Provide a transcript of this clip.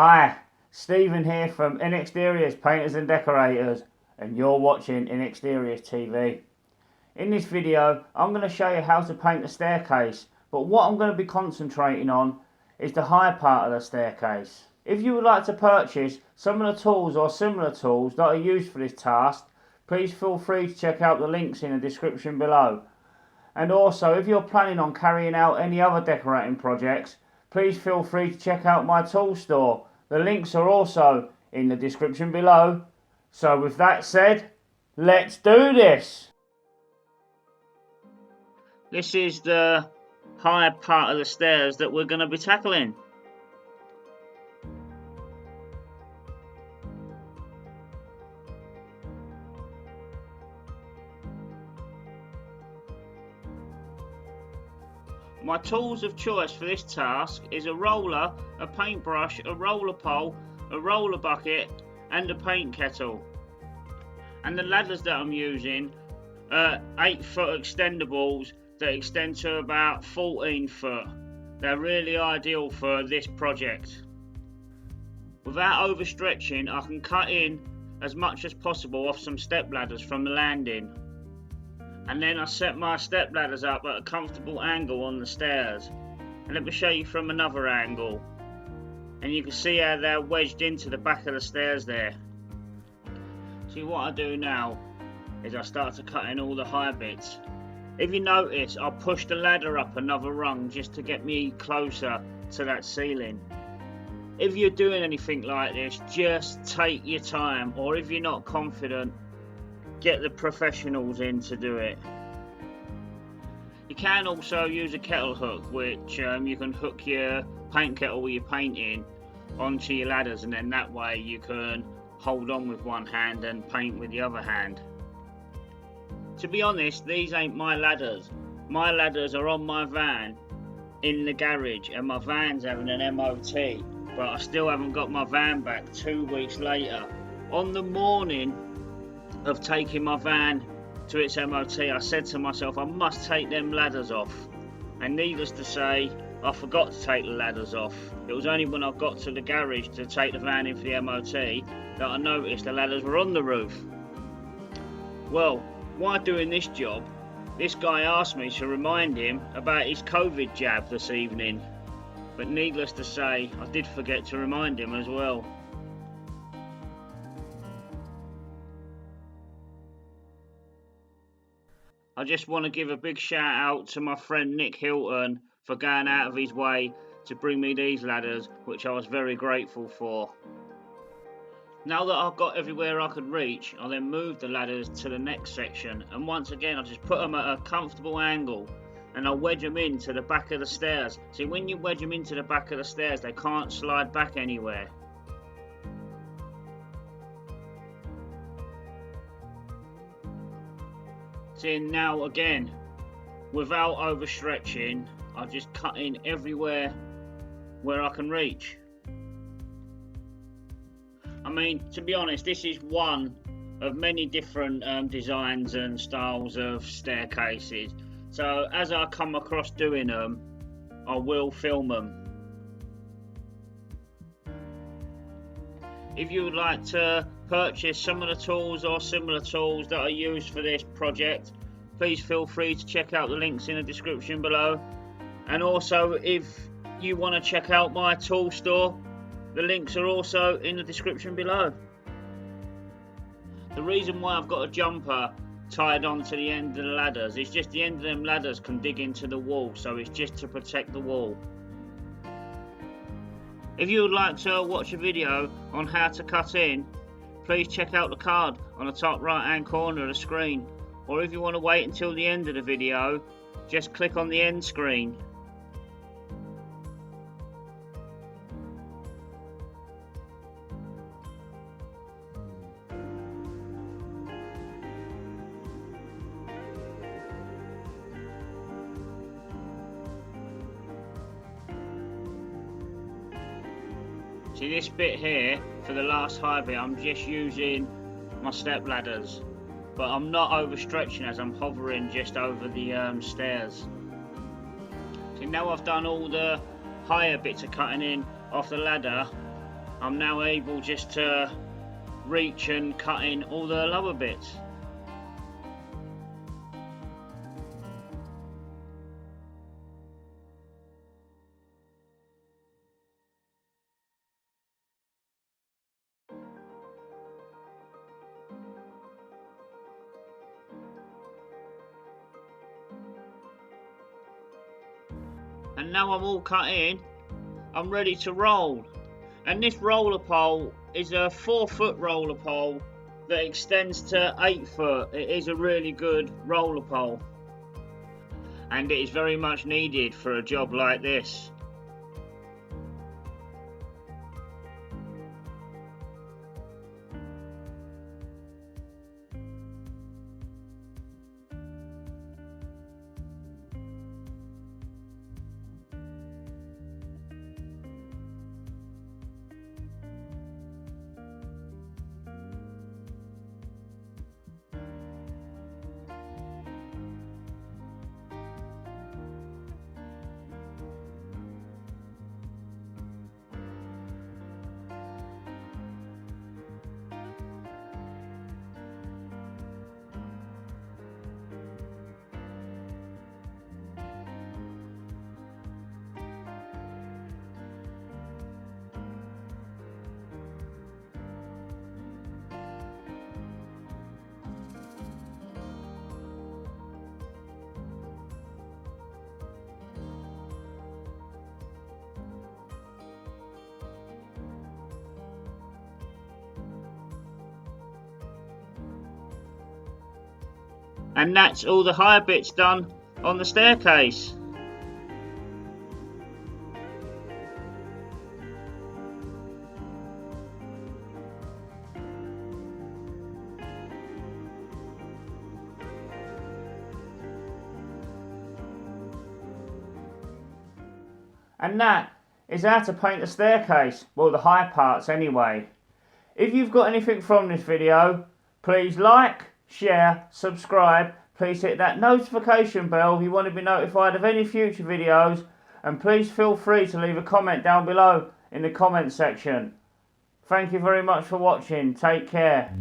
Hi, Stephen here from INEXTERIORS Painters and Decorators, and you're watching INEXTERIORS TV. In this video I'm going to show you how to paint the staircase, but what I'm going to be concentrating on is the high part of the staircase. If you would like to purchase some of the tools or similar tools that are used for this task, please feel free to check out the links in the description below. And also, if you're planning on carrying out any other decorating projects, please feel free to check out my tool store. The links are also in the description below. So with that said, let's do this! This is the higher part of the stairs that we're going to be tackling. My tools of choice for this task is a roller, a paintbrush, a roller pole, a roller bucket and a paint kettle. And the ladders that I'm using are 8-foot extendables that extend to about 14 foot. They're really ideal for this project. Without overstretching, I can cut in as much as possible off some step ladders from the landing. And then I set my step ladders up at a comfortable angle on the stairs. And let me show you from another angle. And you can see how they're wedged into the back of the stairs there. See, what I do now is I start to cut in all the high bits. If you notice, I push the ladder up another rung just to get me closer to that ceiling. If you're doing anything like this, just take your time, or if you're not confident, get the professionals in to do it. You can also use a kettle hook, which you can hook your paint kettle with your paint in onto your ladders, and then that way you can hold on with one hand and paint with the other hand. To be honest, these ain't my ladders. My ladders are on my van in the garage, and my van's having an MOT, but I still haven't got my van back 2 weeks later. On the morning of taking my van to its MOT, I said to myself, I must take them ladders off. And needless to say, I forgot to take the ladders off. It was only when I got to the garage to take the van in for the MOT that I noticed the ladders were on the roof. Well, while doing this job, this guy asked me to remind him about his COVID jab this evening. But needless to say, I did forget to remind him as well. I just want to give a big shout out to my friend Nick Hilton for going out of his way to bring me these ladders, which I was very grateful for. Now that I've got everywhere I could reach, I then moved the ladders to the next section, and once again I just put them at a comfortable angle and I wedge them into the back of the stairs. See, when you wedge them into the back of the stairs, they can't slide back anywhere. See, now again, without overstretching, I just cut in everywhere where I can reach. I mean, to be honest, this is one of many different designs and styles of staircases. So as I come across doing them, I will film them. If you would like to purchase some of the tools or similar tools that are used for this project, please feel free to check out the links in the description below. And also, if you want to check out my tool store, the links are also in the description below. The reason why I've got a jumper tied on to the end of the ladders is just the end of them ladders can dig into the wall, so it's just to protect the wall. If you would like to watch a video on how to cut in, please check out the card on the top right hand corner of the screen, or if you want to wait until the end of the video, just click on the end screen. See, this bit here, for the last high bit, I'm just using my step ladders, but I'm not overstretching as I'm hovering just over the stairs. See, now I've done all the higher bits of cutting in off the ladder, I'm now able just to reach and cut in all the lower bits. And now I'm all cut in, I'm ready to roll. And this roller pole is a 4-foot roller pole that extends to 8 foot. It is a really good roller pole, and it is very much needed for a job like this. And that's all the higher bits done on the staircase. And that is how to paint a staircase, well, the high parts anyway. If you've got anything from this video, please like, share, subscribe, please hit that notification bell if you want to be notified of any future videos, and please feel free to leave a comment down below in the comment section. Thank you very much for watching, take care.